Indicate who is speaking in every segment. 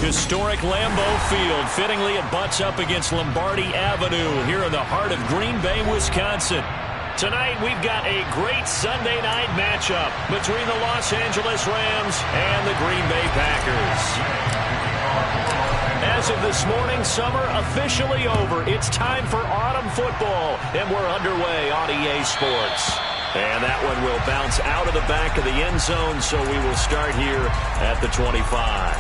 Speaker 1: Historic Lambeau Field. Fittingly, it butts up against Lombardi Avenue here in the heart of Green Bay, Wisconsin. Tonight, we've got a great Sunday night matchup between the Los Angeles Rams and the Green Bay Packers. As of this morning, summer officially over. It's time for autumn football, and we're underway on EA Sports. And that one will bounce out of the back of the end zone, so we will start here at the 25.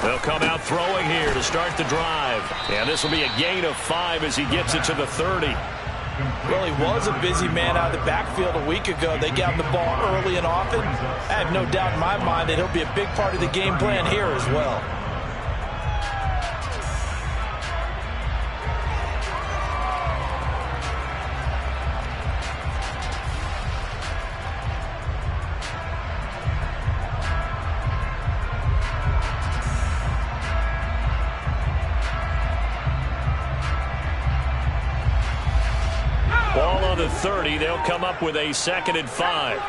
Speaker 1: They'll come out throwing here to start the drive. And this will be a gain of 5 as he gets it to the 30.
Speaker 2: Well, he was a busy man out of the backfield a week ago. They got him the ball early and often. I have no doubt in my mind that he'll be a big part of the game plan here as well.
Speaker 1: Ball on the 30. They'll come up with a 2nd and 5.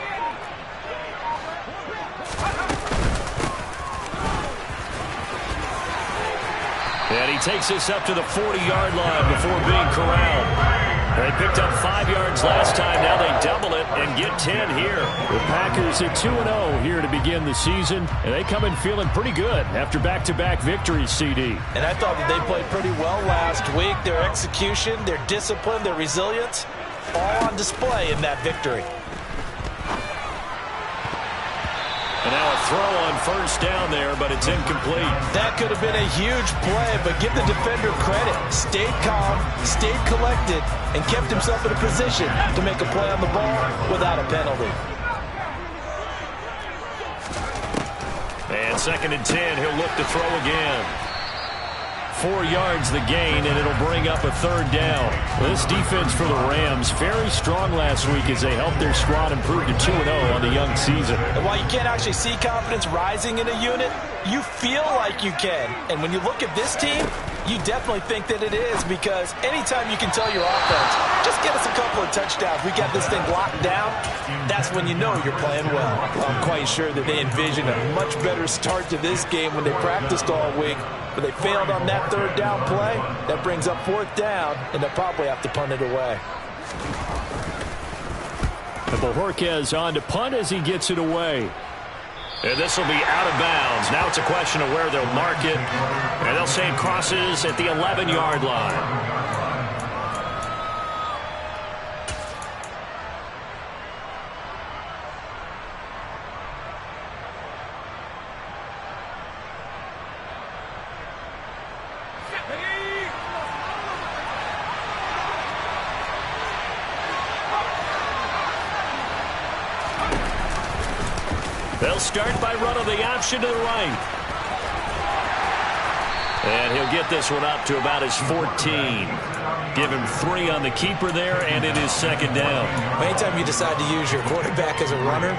Speaker 1: And he takes this up to the 40-yard line before being corralled. They picked up 5 yards last time. Now they double it and get 10 here.
Speaker 3: The Packers at 2-0 here to begin the season. And they come in feeling pretty good after back-to-back victories, CD.
Speaker 2: And I thought that they played pretty well last week. Their execution, their discipline, their resilience, all on display in that victory.
Speaker 1: And now a throw on 1st down there, but it's incomplete.
Speaker 2: That could have been a huge play, but give the defender credit. Stayed calm, stayed collected, and kept himself in a position to make a play on the ball without a penalty.
Speaker 1: And 2nd and 10, he'll look to throw again. 4 yards the gain, and it'll bring up a 3rd down.
Speaker 3: This defense for the Rams, very strong last week as they helped their squad improve to 2-0 on the young season.
Speaker 2: And while you can't actually see confidence rising in a unit, you feel like you can. And when you look at this team, you definitely think that it is, because anytime you can tell your offense, just get us a couple of touchdowns, we got this thing locked down, that's when you know you're playing well. I'm quite sure that they envision a much better start to this game when they practiced all week, but they failed on that 3rd down play. That brings up 4th down, and they'll probably have to punt it away.
Speaker 3: And Bojorquez on to punt as he gets it away.
Speaker 1: And this will be out of bounds. Now it's a question of where they'll mark it. And they'll say it crosses at the 11-yard line. They'll start by running the option to the right. And he'll get this one up to about his 14. Give him 3 on the keeper there, and it is 2nd down.
Speaker 2: Anytime you decide to use your quarterback as a runner,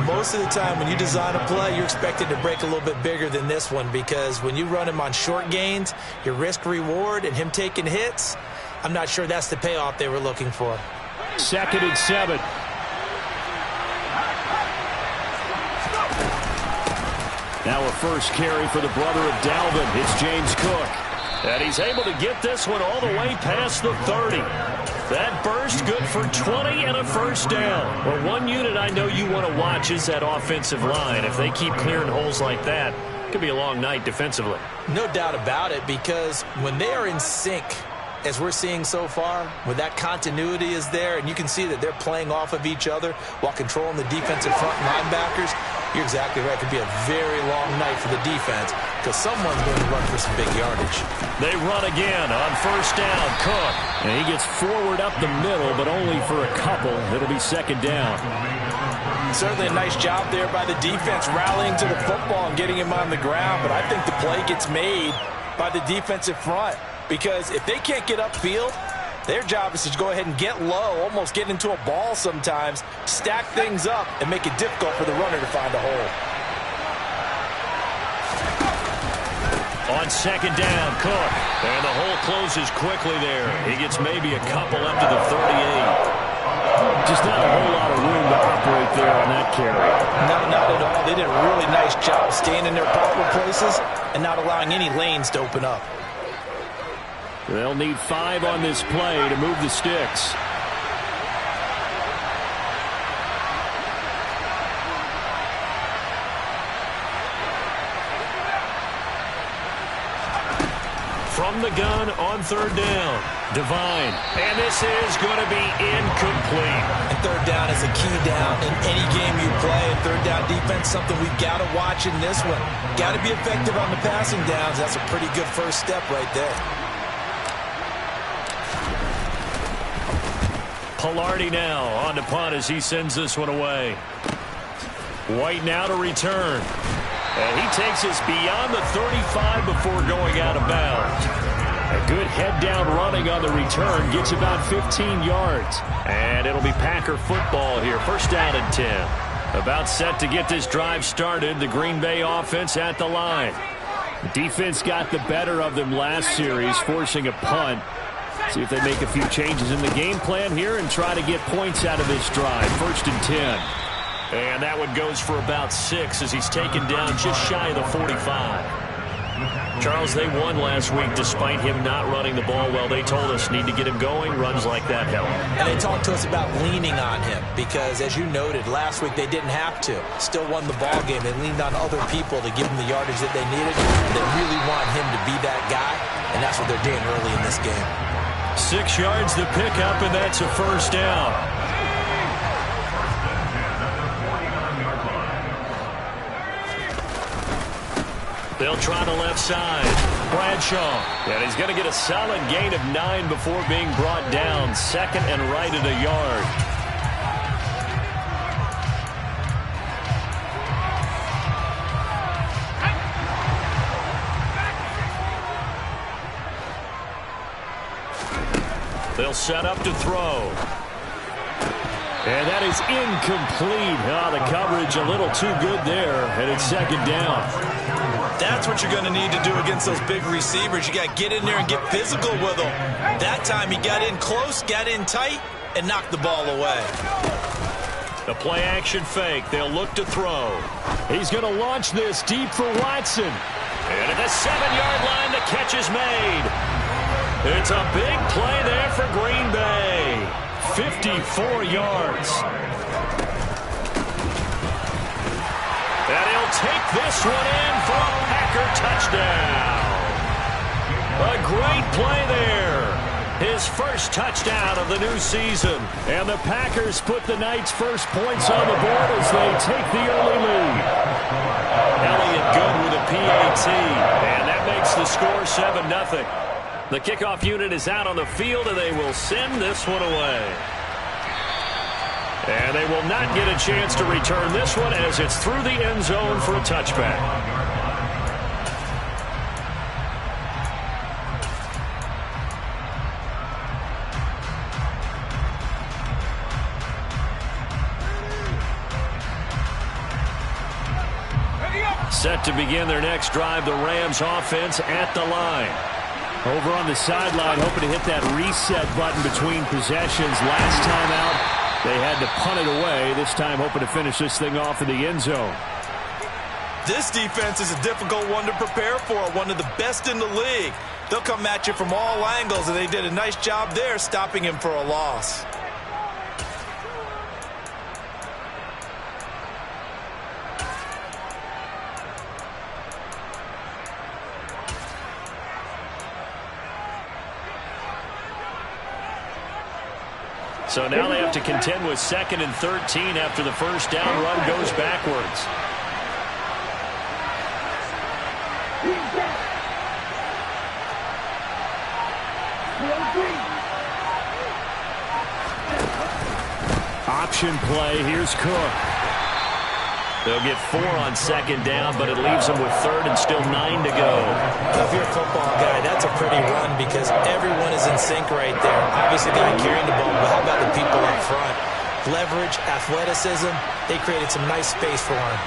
Speaker 2: most of the time when you design a play, you're expected to break a little bit bigger than this one, because when you run him on short gains, your risk-reward and him taking hits, I'm not sure that's the payoff they were looking for.
Speaker 3: 2nd and 7. Now a first carry for the brother of Dalvin. It's James Cook.
Speaker 1: And he's able to get this one all the way past the 30. That burst good for 20 and a 1st down. Well, one unit I know you want to watch is that offensive line. If they keep clearing holes like that, it could be a long night defensively.
Speaker 2: No doubt about it, because when they are in sync, as we're seeing so far, when that continuity is there, and you can see that they're playing off of each other while controlling the defensive front linebackers, You're exactly right. It could be a very long night for the defense because someone's going to run for some big yardage.
Speaker 1: They run again on first down. Cook.
Speaker 3: And he gets forward up the middle, but only for a couple. It'll be second down.
Speaker 2: Certainly a nice job there by the defense rallying to the football and getting him on the ground, but I think the play gets made by the defensive front because if they can't get upfield, their job is to go ahead and get low, almost get into a ball sometimes, stack things up, and make it difficult for the runner to find a hole.
Speaker 1: On second down, Cook. And the hole closes quickly there. He gets maybe a couple up to the 38.
Speaker 3: Just not a whole lot of room to operate there on that carry.
Speaker 2: Not at all. They did a really nice job staying in their proper places and not allowing any lanes to open up.
Speaker 3: They'll need 5 on this play to move the sticks.
Speaker 1: From the gun on third down, Devine. And this is going to be incomplete.
Speaker 2: And third down is a key down in any game you play. And third down defense, something we've got to watch in this one. Got to be effective on the passing downs. That's a pretty good first step right there.
Speaker 1: Palardy now on the punt as he sends this one away. White now to return. And he takes us beyond the 35 before going out of bounds. A good head-down running on the return gets about 15 yards. And it'll be Packer football here. First down and 10. About set to get this drive started. The Green Bay offense at the line. The defense got the better of them last series, forcing a punt. See if they make a few changes in the game plan here and try to get points out of this drive. First and 10. And that one goes for about 6 as he's taken down just shy of the 45. Charles, they won last week despite him not running the ball well. They told us need to get him going. Runs like that help.
Speaker 2: And they talked to us about leaning on him because, as you noted, last week they didn't have to. Still won the ball game. They leaned on other people to give them the yardage that they needed. They really want him to be that guy, and that's what they're doing early in this game.
Speaker 1: 6 yards to pick up, and that's a first down. They'll try the left side. Bradshaw. And he's going to get a solid gain of 9 before being brought down. Second and right at a yard. They'll set up to throw. And that is incomplete. Oh, the coverage a little too good there, and it's second down.
Speaker 2: That's what you're going to need to do against those big receivers. You got to get in there and get physical with them. That time he got in close, got in tight, and knocked the ball away.
Speaker 1: The play-action fake. They'll look to throw.
Speaker 3: He's going to launch this deep for Watson.
Speaker 1: And at the 7-yard line, the catch is made. It's a big play there for Green Bay. 54 yards. And he'll take this one in for a Packer touchdown. A great play there. His first touchdown of the new season.
Speaker 3: And the Packers put the night's first points on the board as they take the early lead.
Speaker 1: Elliott good with a PAT. And that makes the score 7-0. The kickoff unit is out on the field, and they will send this one away. And they will not get a chance to return this one as it's through the end zone for a touchback. Set to begin their next drive, the Rams offense at the line.
Speaker 3: Over on the sideline, hoping to hit that reset button between possessions. Last time out, they had to punt it away. This time, hoping to finish this thing off in the end zone.
Speaker 2: This defense is a difficult one to prepare for, one of the best in the league. They'll come at you from all angles, and they did a nice job there stopping him for a loss.
Speaker 1: So now they have to contend with 2nd and 13 after the first down run goes backwards.
Speaker 3: Option play. Here's Cook.
Speaker 1: They'll get 4 on second down, but it leaves them with third and still 9 to go.
Speaker 2: If you're a football guy, that's a pretty run because everyone is in sync right there. Obviously, the guy carrying the ball, but how about the people up front? Leverage, athleticism, they created some nice space for him.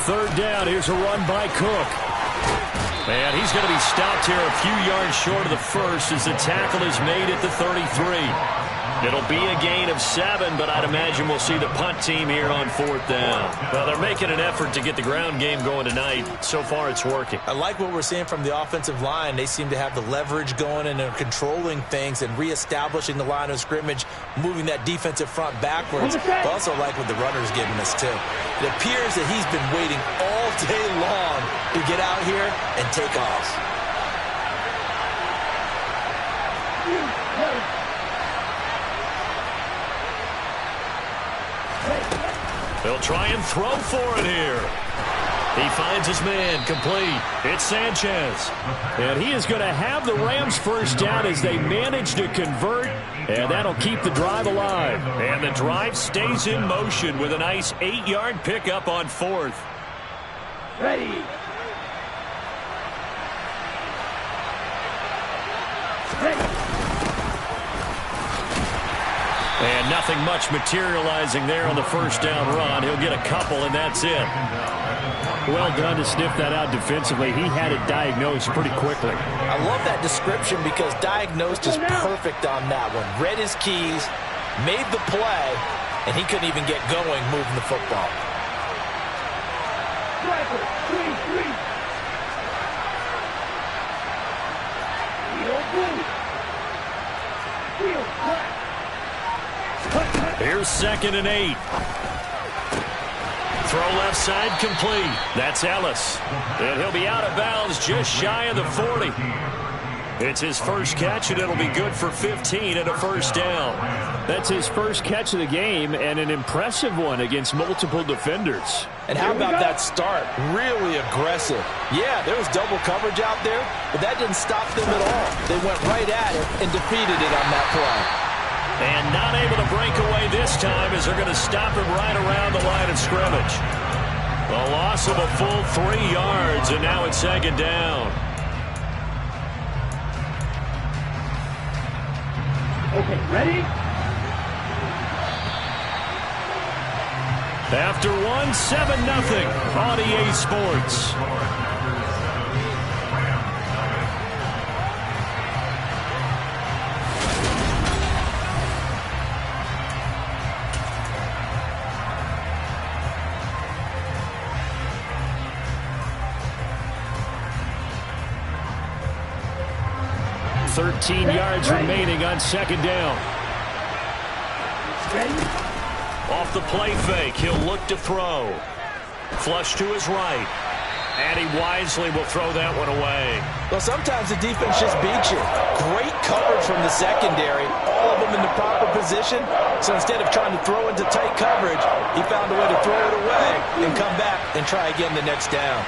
Speaker 3: Third down. Here's a run by Cook.
Speaker 1: And he's going to be stopped here a few yards short of the first as the tackle is made at the 33. It'll be a gain of 7, but I'd imagine we'll see the punt team here on 4th down. Well, they're making an effort to get the ground game going tonight. So far, it's working.
Speaker 2: I like what we're seeing from the offensive line. They seem to have the leverage going and they're controlling things and reestablishing the line of scrimmage, moving that defensive front backwards. I also like what the runner's giving us, too. It appears that he's been waiting all day long to get out here and take off.
Speaker 1: They'll try and throw for it here. He finds his man complete. It's Sanchez.
Speaker 3: And he is going to have the Rams first down as they manage to convert, and that'll keep the drive alive.
Speaker 1: And the drive stays in motion with a nice 8-yard pickup on 4th.
Speaker 4: Ready.
Speaker 1: And nothing much materializing there on the first down run. He'll get a couple, and that's it.
Speaker 3: Well done to sniff that out defensively. He had it diagnosed pretty quickly.
Speaker 2: I love that description because diagnosed is perfect on that one. Read his keys, made the play, and he couldn't even get going moving the football.
Speaker 1: Here's 2nd and 8. Throw left side complete. That's Ellis. And he'll be out of bounds just shy of the 40. It's his first catch, and it'll be good for 15 and a first down.
Speaker 3: That's his first catch of the game, and an impressive one against multiple defenders.
Speaker 2: And how about that start? Really aggressive. Yeah, there was double coverage out there, but that didn't stop them at all. They went right at it and defeated it on that play.
Speaker 1: And not able to break away this time as they're going to stop him right around the line of scrimmage. A loss of a full 3 yards, and now it's 2nd down.
Speaker 4: Okay, ready?
Speaker 1: After 7-0 on EA Sports.
Speaker 3: $13 yards remaining on 2nd down.
Speaker 1: Off the play fake, he'll look to throw. Flush to his right. And he wisely will throw that one away.
Speaker 2: Well, sometimes the defense just beats you. Great coverage from the secondary. All of them in the proper position. So instead of trying to throw into tight coverage, he found a way to throw it away and come back and try again the next down.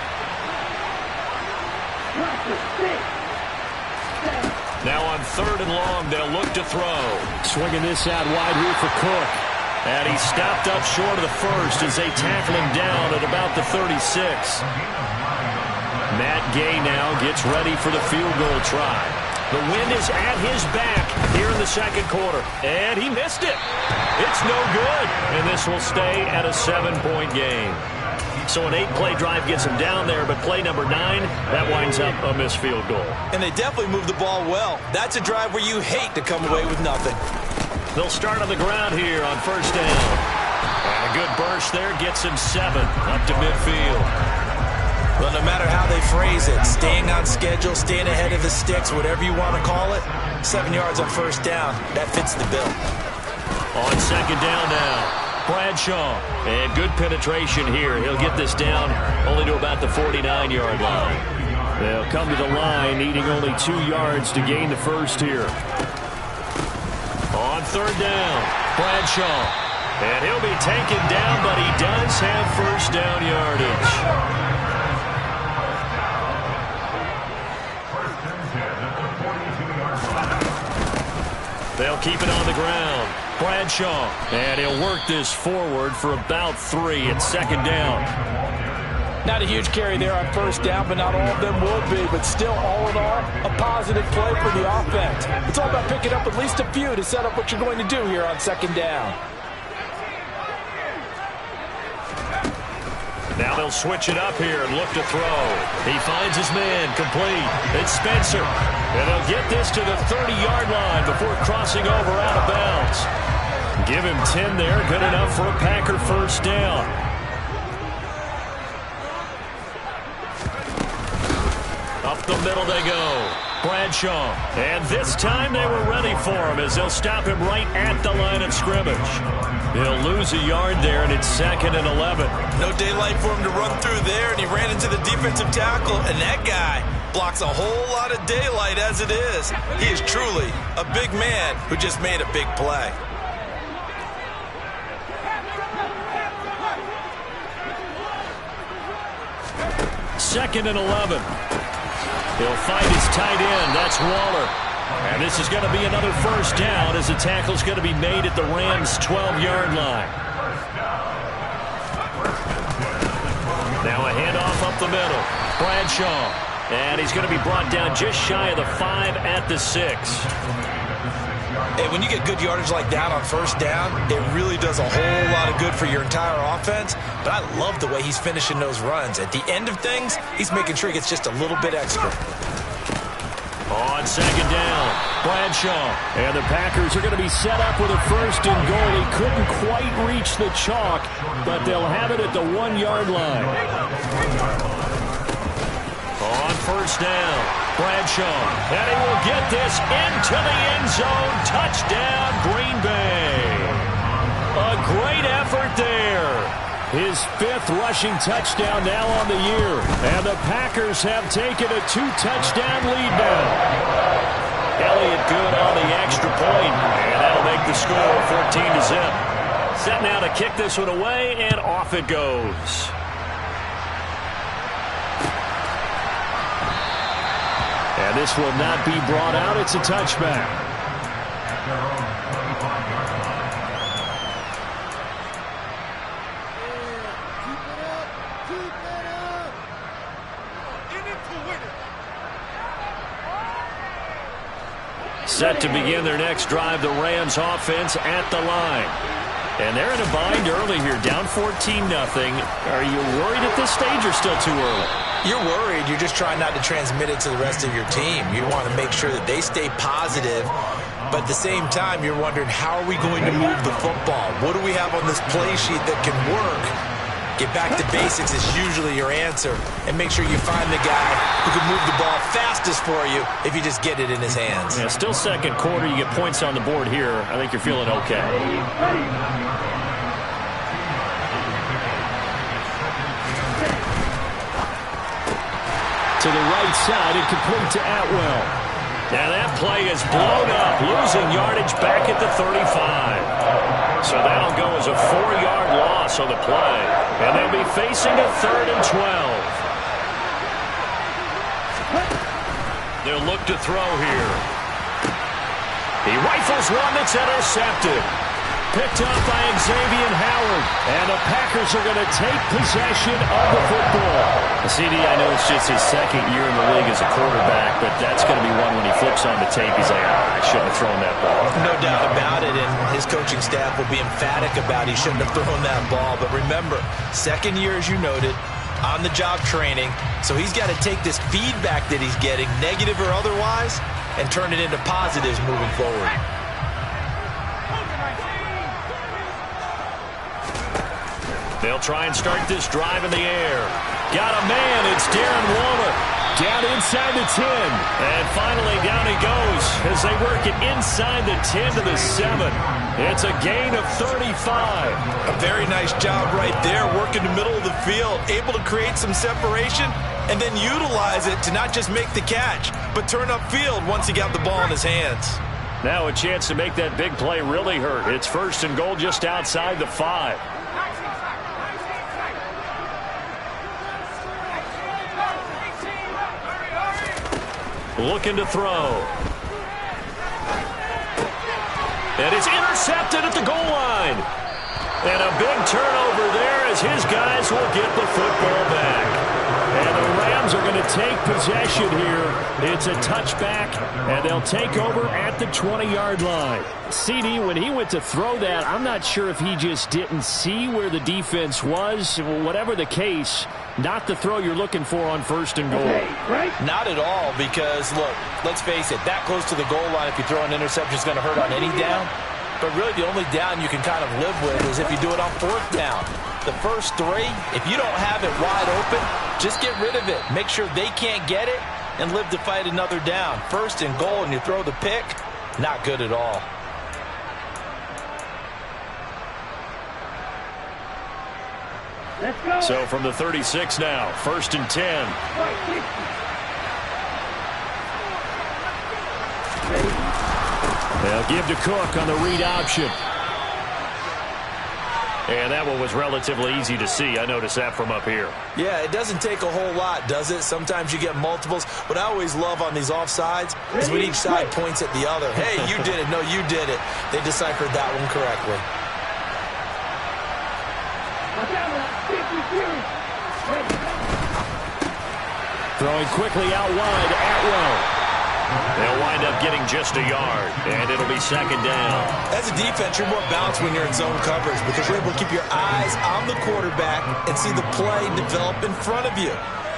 Speaker 1: Now on 3rd and long, they'll look to throw.
Speaker 3: Swinging this out wide here for Cook.
Speaker 1: And he stopped up short of the first as they tackle him down at about the 36. Matt Gay now gets ready for the field goal try. The wind is at his back here in the 2nd quarter. And he missed it. It's no good. And this will stay at a 7-point game. So an 8-play drive gets him down there, but play number 9, that winds up a missed field goal.
Speaker 2: And they definitely moved the ball well. That's a drive where you hate to come away with nothing.
Speaker 1: They'll start on the ground here on 1st down. And a good burst there gets him 7 up to midfield.
Speaker 2: Well, no matter how they phrase it, staying on schedule, staying ahead of the sticks, whatever you want to call it, 7 yards on 1st down, that fits the bill.
Speaker 1: On 2nd down now. Bradshaw, and good penetration here. He'll get this down only to about the 49-yard line.
Speaker 3: They'll come to the line, needing only 2 yards to gain the first here.
Speaker 1: On 3rd down, Bradshaw. And he'll be taken down, but he does have first down yardage. They'll keep it on the ground. Bradshaw. And he'll work this forward for about 3 at second down.
Speaker 2: Not a huge carry there on first down, but not all of them will be. But still, all in all, a positive play for the offense. It's all about picking up at least a few to set up what you're going to do here on second down.
Speaker 1: Now they'll switch it up here and look to throw. He finds his man complete. It's Spencer. And they'll get this to the 30-yard line before crossing over out of bounds. Give him 10 there. Good enough for a Packer first down. Up the middle they go. Bradshaw. And this time they were ready for him as they'll stop him right at the line of scrimmage. He'll lose a yard there, and it's 2nd and 11.
Speaker 2: No daylight for him to run through there, and he ran into the defensive tackle, and that guy blocks a whole lot of daylight as it is. He is truly a big man who just made a big play.
Speaker 1: Second and 11. He'll find his tight end. That's Waller. And this is going to be another first down as the tackle's going to be made at the Rams' 12-yard line. Now a handoff up the middle. Bradshaw. And he's going to be brought down just shy of the 5 at the 6.
Speaker 2: Hey, when you get good yardage like that on first down, it really does a whole lot of good for your entire offense. But I love the way he's finishing those runs. At the end of things, he's making sure he gets just a little bit extra.
Speaker 1: On second down, Bradshaw. And the Packers are going to be set up with a first and goal. He couldn't quite reach the chalk, but they'll have it at the 1-yard line. On first down, Bradshaw. And he will get this into the end zone. Touchdown, Green Bay. A great effort there. His 5th rushing touchdown now on the year. And the Packers have taken a 2-touchdown lead now. Elliott good on the extra point. And that'll make the score 14-0. Set now to kick this one away, and off it goes. And this will not be brought out. It's a touchback. Set to begin their next drive, the Rams offense at the line. And they're in a bind early here, down 14-0. Are you worried at this stage or still too early?
Speaker 2: You're worried. You're just trying not to transmit it to the rest of your team. You want to make sure that they stay positive. But at the same time, you're wondering, how are we going to move the football? What do we have on this play sheet that can work? Get back to basics is usually your answer. And make sure you find the guy who can move the ball fastest for you if you just get it in his hands.
Speaker 1: Yeah, still second quarter. You get points on the board here. I think you're feeling okay. To the right side and complete to Atwell. Now that play is blown up, losing yardage back at the 35. So that'll go as a 4-yard loss on the play. And they'll be facing a 3rd and 12. They'll look to throw here. He rifles one that's intercepted. Picked up by Xavier Howard. And the Packers are going to take possession of the football. CD, I know it's just his 2nd year in the league as a quarterback, but that's going to be one when he flips on the tape. He's like, I shouldn't have thrown that ball.
Speaker 2: No doubt about it, and his coaching staff will be emphatic about he shouldn't have thrown that ball. But remember, 2nd year, as you noted, on-the-job training. So he's got to take this feedback that he's getting, negative or otherwise, and turn it into positives moving forward.
Speaker 1: They'll try and start this drive in the air. Got a man. It's Darren Waller. Down inside the 10. And finally down he goes as they work it inside the 10 to the 7. It's a gain of 35.
Speaker 2: A very nice job right there, working the middle of the field, able to create some separation and then utilize it to not just make the catch, but turn upfield once he got the ball in his hands.
Speaker 1: Now a chance to make that big play really hurt. It's 1st and goal just outside the 5. Looking to throw. And it's intercepted at the goal line. And a big turnover there as his guys will get the football back. And the Rams are going to take possession here. It's a touchback, and they'll take over at the 20-yard line. CD, when he went to throw that, I'm not sure if he just didn't see where the defense was. Whatever the case, not the throw you're looking for on first and goal.
Speaker 2: Not at all, because, look, let's face it, that close to the goal line, if you throw an interception, is going to hurt on any down. But really, the only down you can kind of live with is if you do it on fourth down. The first three, if you don't have it wide open, just get rid of it. Make sure they can't get it and live to fight another down. First and goal, and you throw the pick, not good at all.
Speaker 4: Let's go.
Speaker 1: So from the 36 now, first and 10. They'll give to Cook on the read option. And that one was relatively easy to see. I noticed that from up here.
Speaker 2: Yeah, it doesn't take a whole lot, does it? Sometimes you get multiples. What I always love on these offsides is when each side points at the other. Hey, you did it. No, you did it. They deciphered that one correctly.
Speaker 1: Throwing quickly out wide, Atwell. They'll wind up getting just a yard, and it'll be second down.
Speaker 2: As a defense, you're more balanced when you're in zone coverage because you're able to keep your eyes on the quarterback and see the play develop in front of you.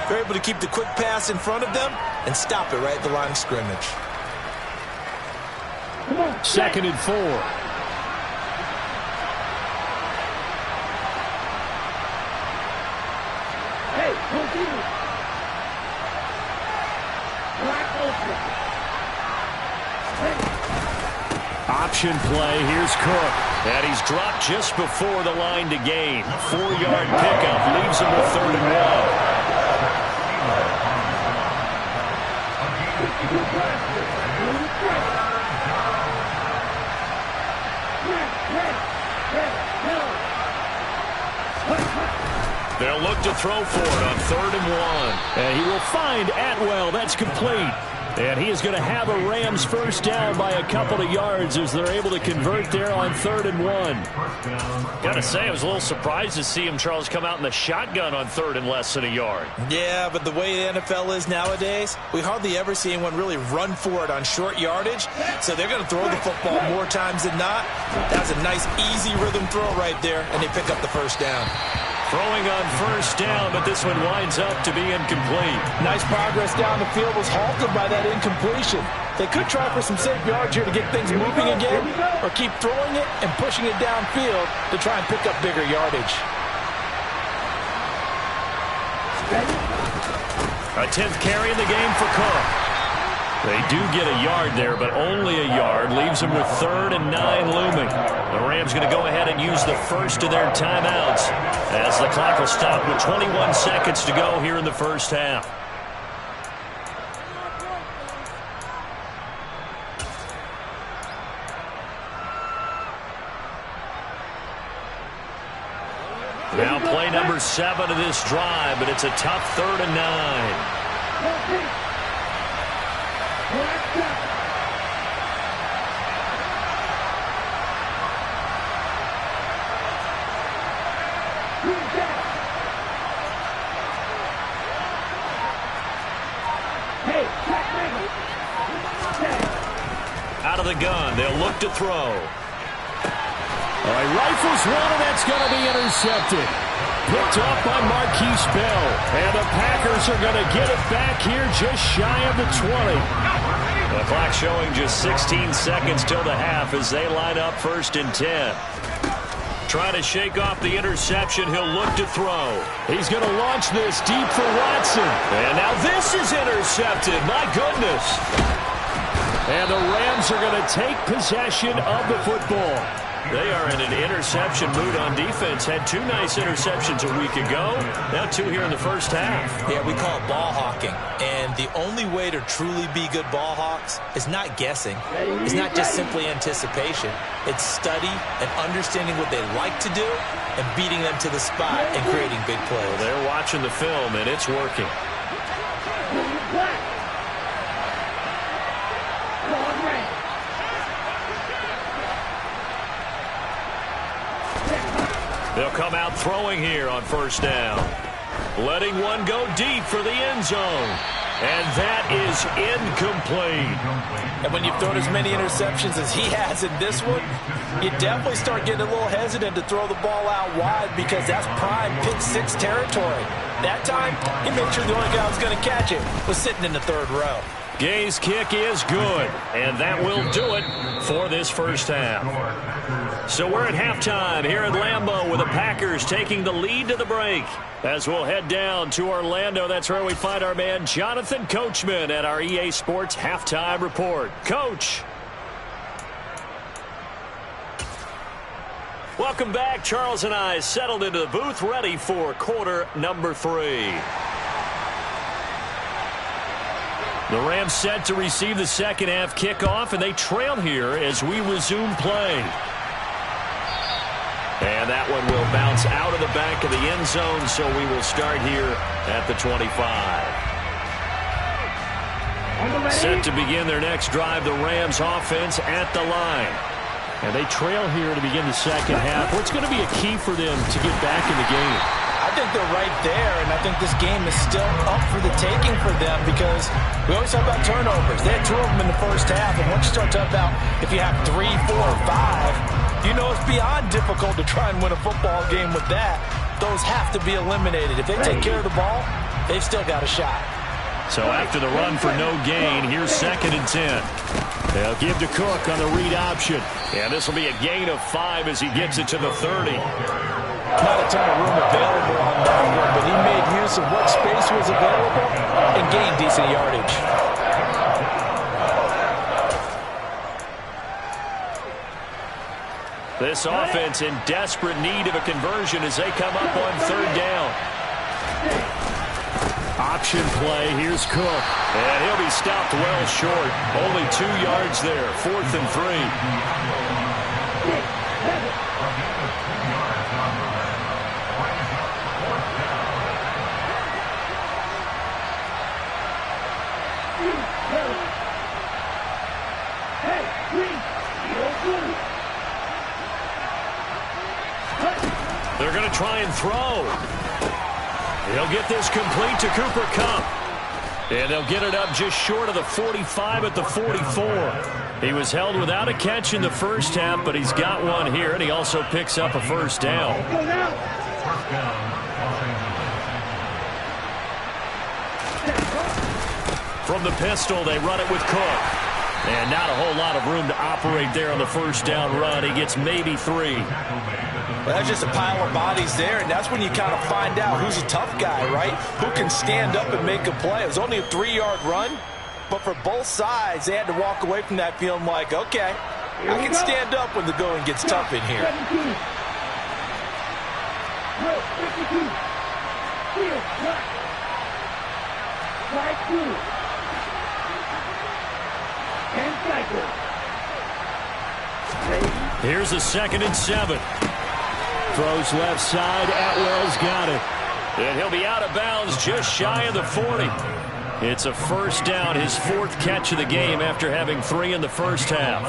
Speaker 2: You're able to keep the quick pass in front of them and stop it right at the line of scrimmage.
Speaker 3: Second and 4.
Speaker 4: Hey, continue.
Speaker 1: Option play. Here's Cook. And he's dropped just before the line to gain. 4-yard pickup leaves him with third and 1. They'll look to throw for it on third and 1.
Speaker 3: And he will find Atwell. That's complete. And he is going to have a Rams first down by a couple of yards as they're able to convert there on third and 1.
Speaker 1: Got to say, I was a little surprised to see him, Charles, come out in the shotgun on third and less than a yard.
Speaker 2: Yeah, but the way the NFL is nowadays, we hardly ever see anyone really run for it on short yardage. So they're going to throw the football more times than not. That's a nice, easy rhythm throw right there, and they pick up the first down.
Speaker 1: Throwing on first down, but this one winds up to be incomplete.
Speaker 2: Nice progress down the field was halted by that incompletion. They could try for some safe yards here to get things moving again, or keep throwing it and pushing it downfield to try and pick up bigger yardage.
Speaker 1: A 10th carry in the game for Cook. They do get a yard there, but only a yard. Leaves them with third and 9 looming. The Rams going to go ahead and use the first of their timeouts as the clock will stop with 21 seconds to go here in the first half. Now play number 7 of this drive, but it's a tough third and 9. Out of the gun, they'll look to throw.
Speaker 3: All right, rifles one, and that's going to be intercepted. Picked off by Marquise Bell. And the Packers are going to get it back here just shy of the 20.
Speaker 1: The clock showing just 16 seconds till the half as they line up first and 10. Trying to shake off the interception. He'll look to throw.
Speaker 3: He's going to launch this deep for Watson.
Speaker 1: And now this is intercepted. My goodness.
Speaker 3: And the Rams are going to take possession of the football.
Speaker 1: They are in an interception mood on defense. Had 2 nice interceptions a week ago. Now 2 here in the first half.
Speaker 2: Yeah, we call it ball hawking. And the only way to truly be good ball hawks is not guessing. It's not just simply anticipation. It's study and understanding what they like to do and beating them to the spot and creating big plays.
Speaker 1: Well, they're watching the film, and it's working. out throwing here on first down. Letting one go deep for the end zone. And that is incomplete.
Speaker 2: And when you've thrown as many interceptions as he has in this one, you definitely start getting a little hesitant to throw the ball out wide because that's prime pick six territory. That time, he made sure the only guy who was going to catch it was sitting in the third row.
Speaker 1: Gay's kick is good, and that will do it for this first half. So we're at halftime here at Lambeau with the Packers taking the lead to the break. As we'll head down to Orlando, that's where we find our man Jonathan Coachman at our EA Sports Halftime Report. Coach. Welcome back. Charles and I settled into the booth ready for quarter number 3. The Rams set to receive the second half kickoff, and they trail here as we resume play. And that one will bounce out of the back of the end zone, so we will start here at the 25. Set to begin their next drive, the Rams offense at the line.
Speaker 3: And they trail here to begin the second half. What's going to be a key for them to get back in the game?
Speaker 2: I think they're right there, and I think this game is still up for the taking for them because we always talk about turnovers. They had 2 of them in the first half, and once you start talking about if you have 3, 4, or 5, you know it's beyond difficult to try and win a football game with that. Those have to be eliminated. If they take care of the ball, they've still got a shot.
Speaker 1: So after the run for no gain, here's 2nd and 10.
Speaker 3: They'll give to Cook on the read option.
Speaker 1: And this will be a gain of 5 as he gets it to the 30.
Speaker 2: Not a ton of room available on that one, but he made use of what space was available and gained decent yardage.
Speaker 1: This offense in desperate need of a conversion as they come up on 3rd down.
Speaker 3: Option play. Here's Cook.
Speaker 1: And he'll be stopped well short. Only 2 yards there. 4th and 3. They're going to try and throw. He'll get this complete to Cooper Kupp. And they'll get it up just short of the 45 at the 44. He was held without a catch in the first half, but he's got one here, and he also picks up a first down. From the pistol, they run it with Cook. And not a whole lot of room to operate there on the first down run. He gets maybe 3.
Speaker 2: Well, that's just a pile of bodies there, and that's when you kind of find out who's a tough guy, right? Who can stand up and make a play. It was only a 3-yard run, but for both sides, they had to walk away from that feeling like, okay, I can stand up when the going gets tough in here.
Speaker 1: Here's a 2nd and 7.
Speaker 3: Throws left side. Atwell's got it.
Speaker 1: And he'll be out of bounds just shy of the 40. It's a first down, his 4th catch of the game after having 3 in the first half.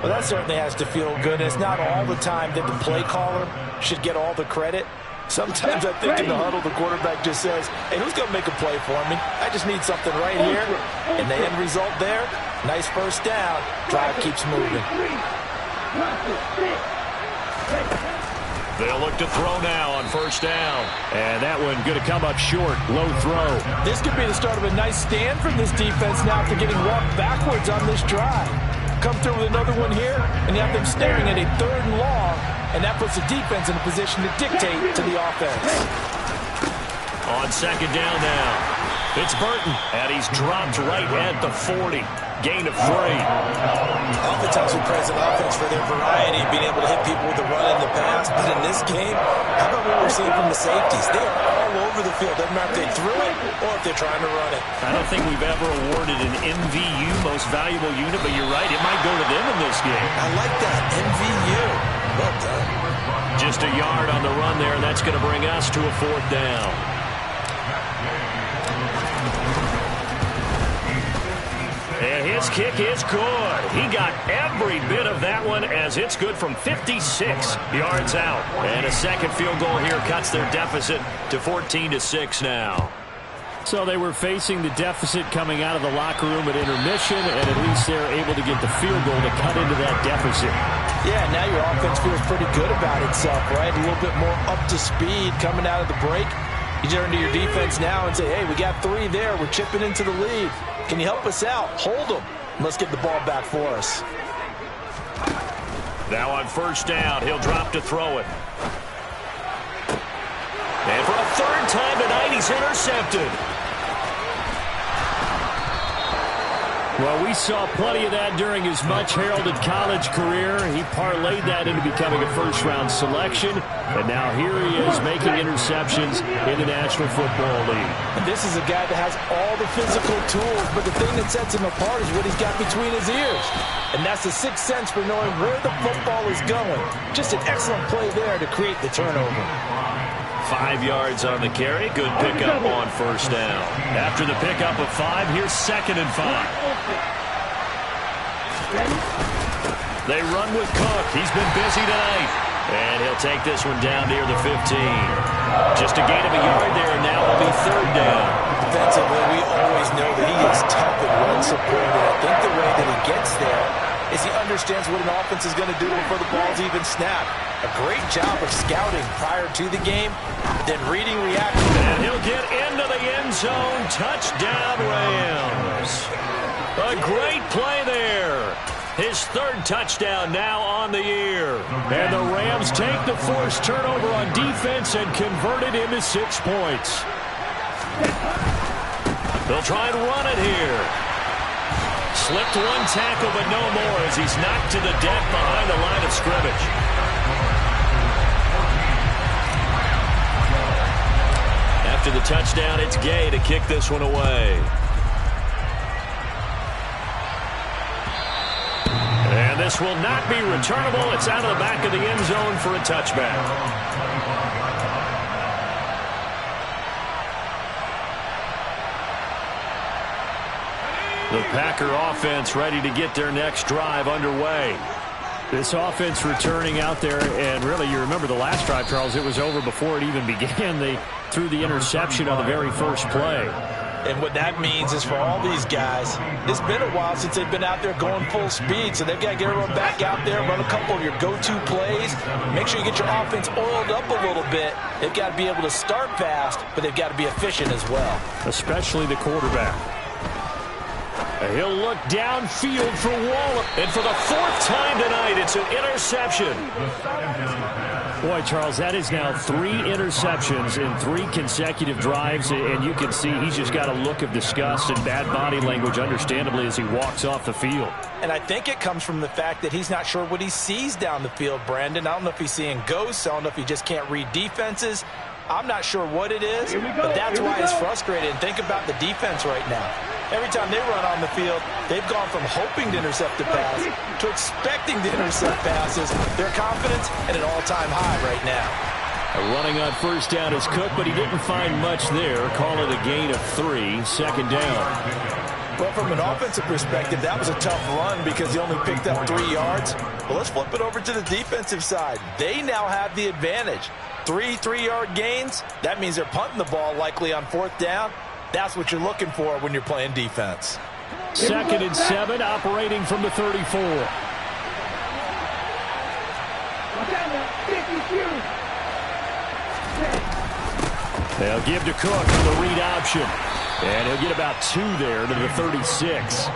Speaker 2: Well, that certainly has to feel good. It's not all the time that the play caller should get all the credit. Sometimes I think in the huddle, the quarterback just says, hey, who's going to make a play for me? I just need something right here. And the end result there, nice first down. Drive keeps moving.
Speaker 1: They'll look to throw now on first down.
Speaker 3: And that one going to come up short. Low throw.
Speaker 2: This could be the start of a nice stand from this defense now after getting walked backwards on this drive. Come through with another one here, and you have them staring at a 3rd and long, and that puts the defense in a position to dictate to the offense.
Speaker 1: On 2nd down now, it's Burton, and he's dropped right at the 40. Gain of 3.
Speaker 2: Oftentimes we praise an offense for their variety, being able to hit people with the run in the pass. But in this game, how about what we're seeing from the safeties? They are all over the field. Doesn't matter if they threw it or if they're trying to run it.
Speaker 1: I don't think we've ever awarded an MVU, most valuable unit, but you're right, it might go to them in this game.
Speaker 2: I like that, MVU. Well done.
Speaker 1: Just a yard on the run there, and that's going to bring us to a 4th down. And his kick is good. He got every bit of that one as it's good from 56 yards out. And a second field goal here cuts their deficit to 14-6 now.
Speaker 3: So they were facing the deficit coming out of the locker room at intermission, and at least they're able to get the field goal to cut into that deficit.
Speaker 2: Yeah, now your offense feels pretty good about itself, right? A little bit more up to speed coming out of the break. You turn to your defense now and say, hey, we got 3 there. We're chipping into the lead. Can you help us out? Hold them. Let's get the ball back for us.
Speaker 1: Now on first down, he'll drop to throw it. And for a third time tonight, he's intercepted.
Speaker 3: Well, we saw plenty of that during his much-heralded college career. He parlayed that into becoming a first-round selection, and now here he is making interceptions in the National Football League.
Speaker 2: And this is a guy that has all the physical tools, but the thing that sets him apart is what he's got between his ears. And that's the sixth sense for knowing where the football is going. Just an excellent play there to create the turnover.
Speaker 1: 5 yards on the carry. Good pickup on first down. After the pickup of 5, here's 2nd and 5. They run with Cook. He's been busy tonight. And he'll take this one down near the 15. Just a gain of a yard there, and now it'll be 3rd down.
Speaker 2: Defensively, we always know that he is tough and run supported. I think the way that he gets there is he understands what an offense is going to do before the ball's even snapped. A great job of scouting prior to the game, then reading reaction.
Speaker 1: And he'll get into the end zone. Touchdown, Rams. A great play there. His 3rd touchdown now on the year.
Speaker 3: And the Rams take the forced turnover on defense and convert it into 6 points.
Speaker 1: They'll try and run it here. Slipped one tackle, but no more as he's knocked to the deck behind the line of scrimmage. After the touchdown, it's Gay to kick this one away. And this will not be returnable. It's out of the back of the end zone for a touchback. The Packer offense ready to get their next drive underway.
Speaker 3: This offense returning out there, and really, you remember the last drive, Charles, it was over before it even began. They threw the interception on the very first play.
Speaker 2: And what that means is for all these guys, it's been a while since they've been out there going full speed, so they've got to get everyone back out there, run a couple of your go-to plays, make sure you get your offense oiled up a little bit. They've got to be able to start fast, but they've got to be efficient as well.
Speaker 3: Especially the quarterback.
Speaker 1: He'll look downfield for Waller. And for the 4th time tonight, it's an interception.
Speaker 3: Boy, Charles, that is now 3 interceptions in 3 consecutive drives, and you can see he's just got a look of disgust and bad body language, understandably, as he walks off the field.
Speaker 2: And I think it comes from the fact that he's not sure what he sees down the field, Brandon. I don't know if he's seeing ghosts. I don't know if he just can't read defenses. I'm not sure what it is, but that's why he's frustrated. And think about the defense right now. Every time they run on the field, they've gone from hoping to intercept the pass to expecting to intercept passes. Their confidence at an all-time high right now.
Speaker 3: Running on first down is Cook, but he didn't find much there. Call it a gain of 3, 2nd down.
Speaker 2: Well, from an offensive perspective, that was a tough run because he only picked up 3 yards. Well, let's flip it over to the defensive side. They now have the advantage. 3 3-yard gains, that means they're punting the ball likely on 4th down. That's what you're looking for when you're playing defense.
Speaker 3: 2nd and 7, operating from the 34. They'll give to Cook on the read option. And he'll get about 2 there to the 36.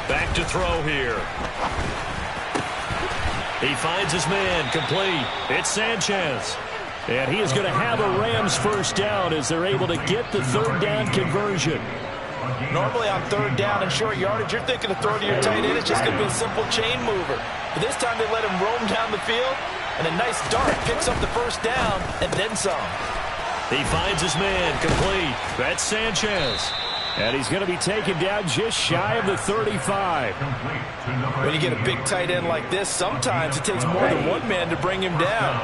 Speaker 1: Back to throw here. He finds his man, complete. It's Sanchez.
Speaker 3: And he is going to have a Rams first down as they're able to get the 3rd down conversion.
Speaker 2: Normally on 3rd down and short yardage, you're thinking of throwing to your tight end. It's just going to be a simple chain mover. But this time they let him roam down the field, and a nice dart picks up the first down and then some.
Speaker 1: He finds his man, complete. That's Sanchez.
Speaker 3: And he's going to be taken down just shy of the 35.
Speaker 2: When you get a big tight end like this, sometimes it takes more than one man to bring him down.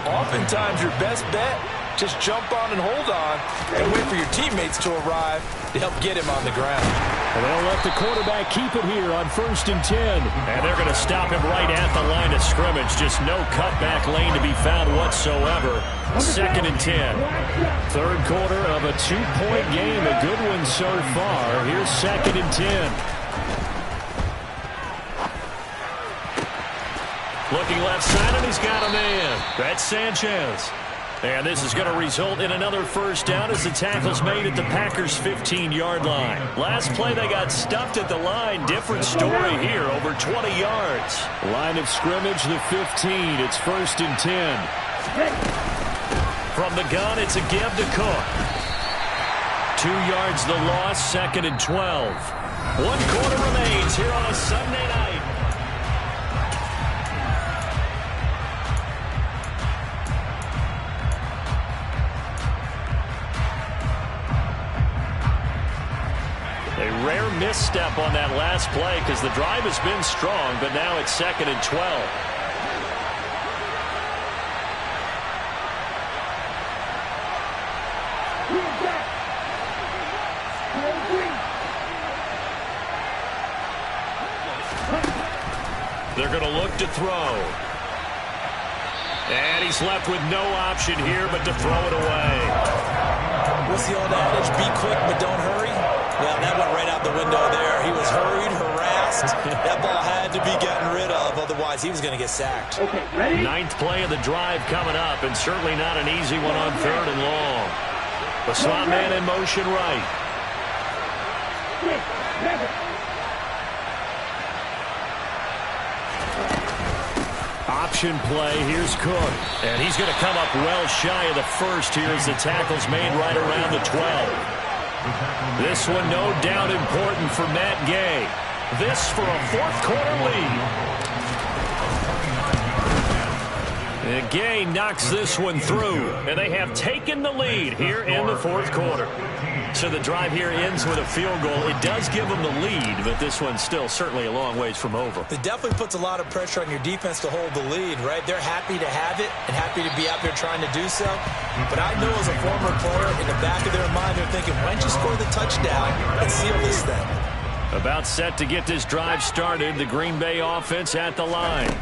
Speaker 2: Oftentimes, your best bet, just jump on and hold on and wait for your teammates to arrive to help get him on the ground.
Speaker 3: And they'll let the quarterback keep it here on 1st and 10.
Speaker 1: And they're going to stop him right at the line of scrimmage. Just no cutback lane to be found whatsoever. 2nd and 10.
Speaker 3: Third quarter of a 2-point game. A good one so far. Here's 2nd and 10.
Speaker 1: Looking left side, and he's got a man. That's Sanchez. And this is going to result in another first down as the tackle's made at the Packers' 15-yard line. Last play, they got stuffed at the line. Different story here, over 20 yards.
Speaker 3: Line of scrimmage, the 15. It's 1st and 10.
Speaker 1: From the gun, it's a give to Cook. 2 yards the loss, 2nd and 12. 1 quarter remains here on a Sunday night. A rare misstep on that last play because the drive has been strong, but now it's 2nd and 12. They're going to look to throw. And he's left with no option here but to throw it away.
Speaker 2: What's the old adage? Be quick, but don't hurry. Well, that went right out the window there. He was hurried, harassed. That ball had to be gotten rid of, otherwise he was going to get sacked.
Speaker 4: Okay, ready?
Speaker 1: 9th play of the drive coming up, and certainly not an easy one on 3rd and long. The slot man in motion right.
Speaker 4: 6, 7.
Speaker 3: Option play. Here's Cook.
Speaker 1: And he's going to come up well shy of the first here as the tackle's made right around the 12. This one no doubt important for Matt Gay. This for a 4th quarter lead. And Gay knocks this one through, and they have taken the lead here in the 4th quarter. So the drive here ends with a field goal. It does give them the lead, but this one's still certainly a long ways from over.
Speaker 2: It definitely puts a lot of pressure on your defense to hold the lead, right? They're happy to have it and happy to be out there trying to do so. But I know as a former player, in the back of their mind, they're thinking, why don't you score the touchdown and seal this thing?
Speaker 1: About set to get this drive started, the Green Bay offense at the line.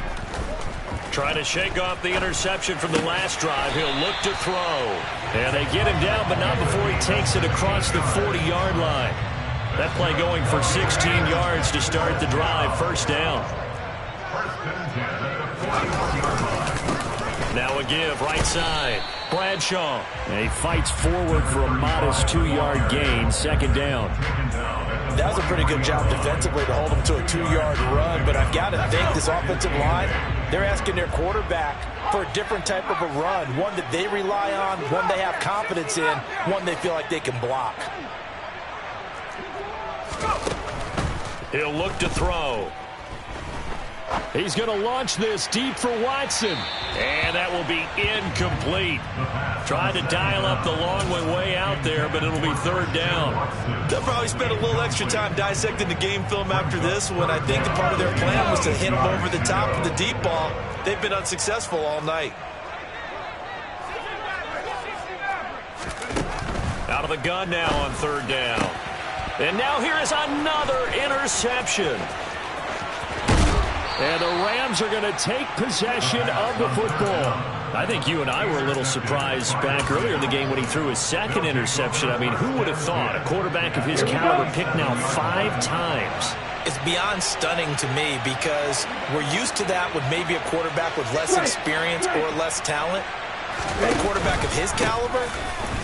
Speaker 1: Trying to shake off the interception from the last drive. He'll look to throw. And they get him down, but not before he takes it across the 40-yard line. That play going for 16 yards to start the drive. 1st down. Now a give, right side. Bradshaw.
Speaker 3: And he fights forward for a modest 2-yard gain. 2nd down.
Speaker 2: That was a pretty good job defensively to hold them to a 2-yard run, but I've got to think this offensive line, they're asking their quarterback for a different type of a run, one that they rely on, one they have confidence in, one they feel like they can block.
Speaker 1: He'll look to throw.
Speaker 3: He's going to launch this deep for Watson.
Speaker 1: And that will be incomplete. Tried to dial up the long way out there, but it'll be 3rd down.
Speaker 2: They'll probably spend a little extra time dissecting the game film after this one. I think the part of their plan was to hit them over the top of the deep ball. They've been unsuccessful all night.
Speaker 1: Out of the gun now on 3rd down. And now here is another interception.
Speaker 3: And the Rams are going to take possession of the football.
Speaker 1: I think you and I were a little surprised back earlier in the game when he threw his 2nd interception. I mean, who would have thought a quarterback of his caliber picked now 5 times?
Speaker 2: It's beyond stunning to me because we're used to that with maybe a quarterback with less experience or less talent. A quarterback of his caliber,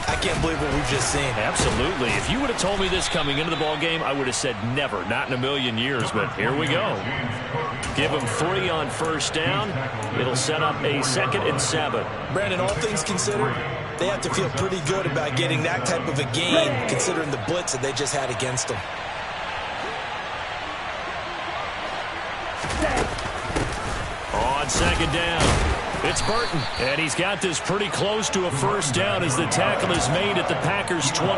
Speaker 2: I can't believe what we've just seen.
Speaker 1: Absolutely. If you would have told me this coming into the ball game, I would have said never, not in a million years, but here we go. Give him 3 on 1st down. It'll set up a 2nd and 7.
Speaker 2: Brandon, all things considered, they have to feel pretty good about getting that type of a gain considering the blitz that they just had against them.
Speaker 1: On 2nd down. It's Burton, and he's got this pretty close to a first down as the tackle is made at the Packers' 28.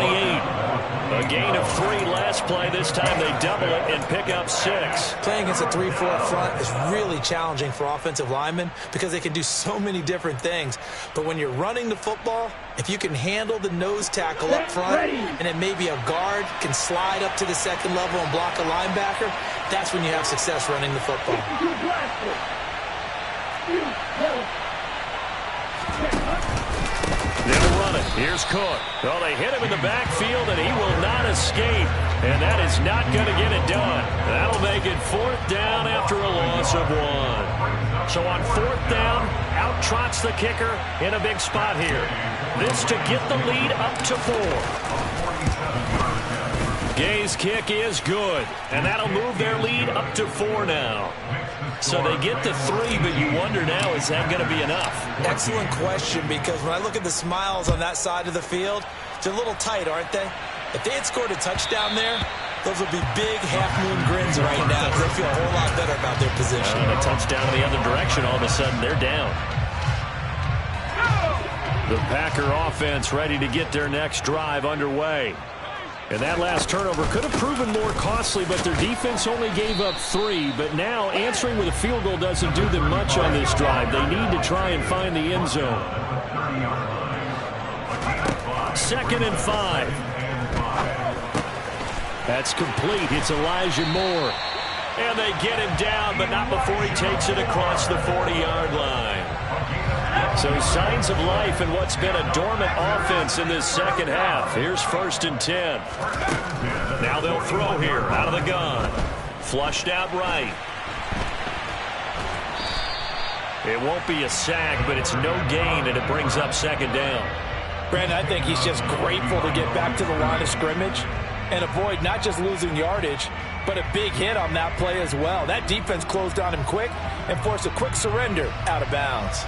Speaker 1: A gain of 3 last play. This time they double it and pick up 6.
Speaker 2: Playing against a 3-4 front is really challenging for offensive linemen because they can do so many different things. But when you're running the football, if you can handle the nose tackle up front and then maybe a guard can slide up to the second level and block a linebacker, that's when you have success running the football.
Speaker 1: They'll run it. Here's Cook. Well, they hit him in the backfield, and he will not escape. And that is not going to get it done. That'll make it 4th down after a loss of 1. So on 4th down, out trots the kicker in a big spot here. This to get the lead up to 4. Gay's kick is good, and that'll move their lead up to 4 now. So they get to 3, but you wonder now, is that going to be enough?
Speaker 2: Excellent question, because when I look at the smiles on that side of the field, they're a little tight, aren't they? If they had scored a touchdown there, those would be big half-moon grins right now because they feel a whole lot better about their position.
Speaker 1: A touchdown in the other direction, all of a sudden they're down. The Packer offense ready to get their next drive underway. And that last turnover could have proven more costly, but their defense only gave up 3. But now answering with a field goal doesn't do them much on this drive. They need to try and find the end zone. 2nd and 5. That's complete. It's Elijah Moore. And they get him down, but not before he takes it across the 40-yard line. So signs of life in what's been a dormant offense in this second half. Here's 1st and 10. Now they'll throw here out of the gun. Flushed out right. It won't be a sack, but it's no gain, and it brings up 2nd down.
Speaker 2: Brandon, I think he's just grateful to get back to the line of scrimmage and avoid not just losing yardage, but a big hit on that play as well. That defense closed on him quick and forced a quick surrender out of bounds.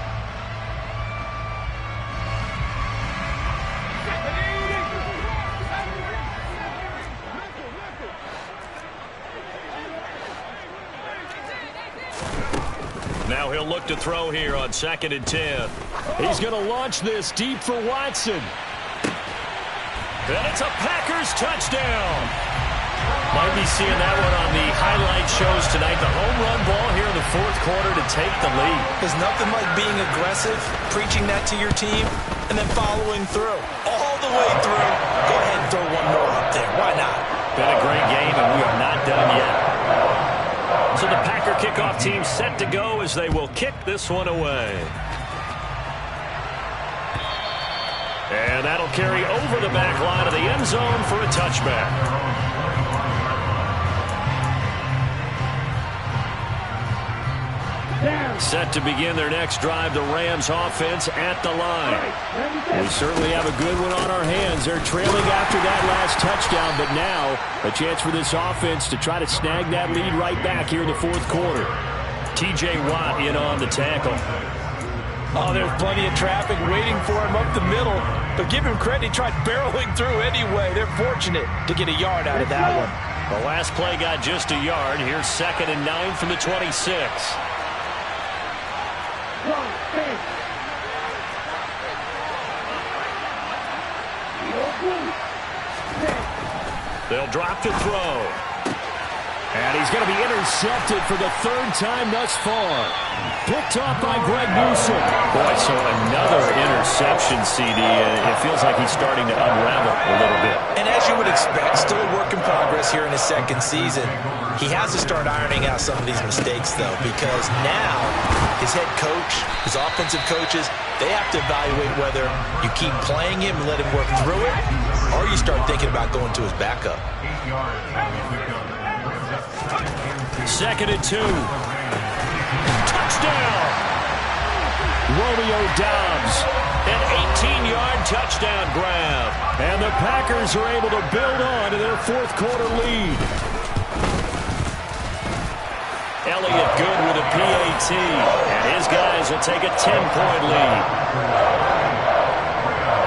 Speaker 1: Now he'll look to throw here on 2nd and 10. He's going to launch this deep for Watson. And it's a Packers touchdown. Might be seeing that one on the highlight shows tonight. The home run ball here in the 4th quarter to take the lead.
Speaker 2: There's nothing like being aggressive, preaching that to your team, and then following through. All the way through. Go ahead and throw one more up there. Why not?
Speaker 1: Been a great game, and we are not done yet. So the Packer kickoff team set to go as they will kick this one away. And that'll carry over the back line of the end zone for a touchback. Set to begin their next drive, the Rams offense at the line. We certainly have a good one on our hands. They're trailing after that last touchdown, but now a chance for this offense to try to snag that lead right back here in the 4th quarter. T.J. Watt in on the tackle.
Speaker 2: Oh, there's plenty of traffic waiting for him up the middle, but give him credit, he tried barreling through anyway. They're fortunate to get a yard out of that one.
Speaker 1: The last play got just a yard. Here's 2nd and 9 from the 26. They'll drop to throw. And he's going to be intercepted for the 3rd time thus far. Picked off by Greg Newsome. Boy, so another interception, CD. It feels like he's starting to unravel a little bit.
Speaker 2: And as you would expect, still a work in progress here in his 2nd season. He has to start ironing out some of these mistakes, though, because now his head coach, his offensive coaches, they have to evaluate whether you keep playing him and let him work through it, or you start thinking about going to his backup.
Speaker 1: 2nd and 2. Touchdown! Romeo Doubs. An 18-yard touchdown grab. And the Packers are able to build on to their 4th quarter lead. Elliott good with a PAT. And his guys will take a 10-point lead.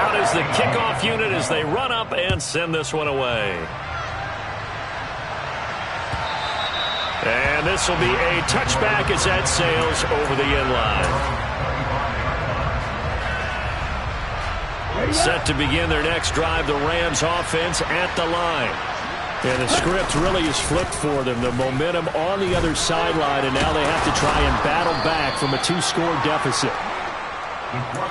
Speaker 1: Out is the kickoff unit as they run up and send this one away. And this will be a touchback as that sails over the end line. Set to begin their next drive, the Rams offense at the line. And the script really is flipped for them. The momentum on the other sideline, and now they have to try and battle back from a 2-score deficit.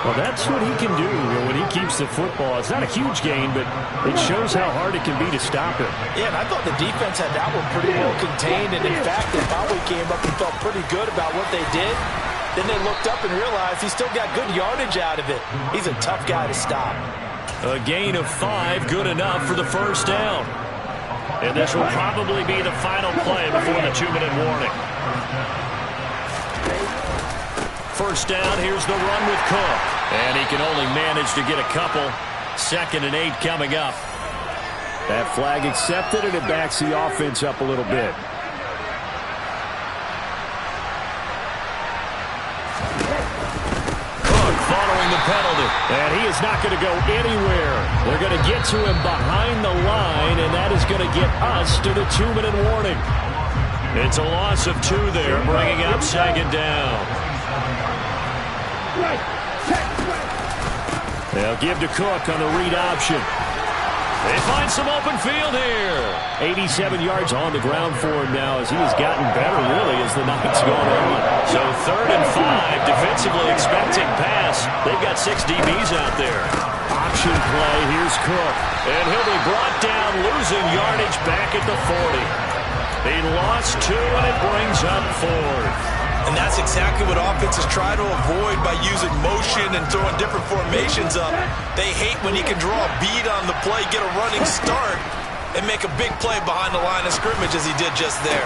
Speaker 1: Well, that's what he can do when he keeps the football. It's not a huge gain, but it shows how hard it can be to stop him.
Speaker 2: Yeah, and I thought the defense had that one pretty well contained, and in fact, they probably came up and felt pretty good about what they did. Then they looked up and realized he still got good yardage out of it. He's a tough guy to stop.
Speaker 1: A gain of 5, good enough for the first down. And this will probably be the final play before the 2-minute warning. First down, here's the run with Cook. And he can only manage to get a couple. 2nd and 8 coming up.
Speaker 3: That flag accepted, and it backs the offense up a little bit.
Speaker 1: Following the penalty.
Speaker 3: And he is not going to go anywhere. They're going to get to him behind the line, and that is going to get us to the 2-minute warning.
Speaker 1: It's a loss of 2 there, bringing up 2nd down.
Speaker 3: They'll give to Cook on the read option.
Speaker 1: They find some open field here.
Speaker 3: 87 yards on the ground for him now as he has gotten better, really, as the night's going on.
Speaker 1: So 3rd and 5, defensively expecting pass. They've got 6 DBs out there.
Speaker 3: Option play, here's Cook.
Speaker 1: And he'll be brought down, losing yardage back at the 40. He lost 2, and it brings up 4th.
Speaker 2: And that's exactly what offenses try to avoid by using motion and throwing different formations up. They hate when you can draw a bead on the play, get a running start, and make a big play behind the line of scrimmage as he did just there.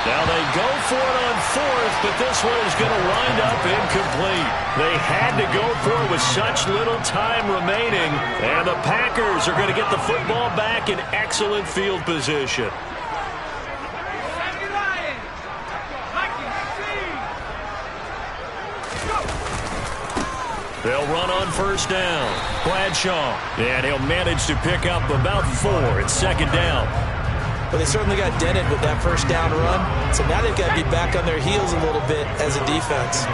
Speaker 1: Now they go for it on 4th, but this one is going to wind up incomplete. They had to go for it with such little time remaining, and the Packers are going to get the football back in excellent field position. They'll run on first down. Bradshaw. And he'll manage to pick up about 4. It's 2nd down.
Speaker 2: But they certainly got dented with that first down run. So now they've got to be back on their heels a little bit as a defense.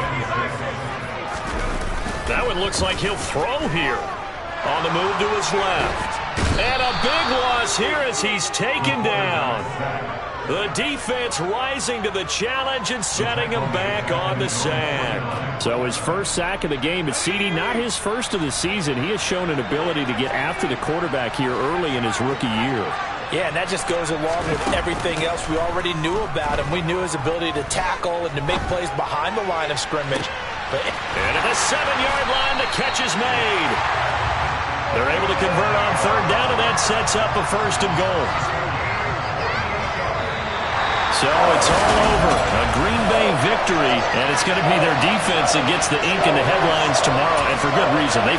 Speaker 1: That one looks like he'll throw here. On the move to his left. And a big loss here as he's taken down. The defense rising to the challenge and setting him back on the sack.
Speaker 3: So his first sack of the game, but CD, not his first of the season. He has shown an ability to get after the quarterback here early in his rookie year.
Speaker 2: Yeah, and that just goes along with everything else we already knew about him. We knew his ability to tackle and to make plays behind the line of scrimmage.
Speaker 1: And at the 7-yard line, the catch is made. They're able to convert on 3rd down, and that sets up a 1st and goal. So it's all over. A Green Bay victory, and it's going to be their defense that gets the ink in the headlines tomorrow, and for good reason. They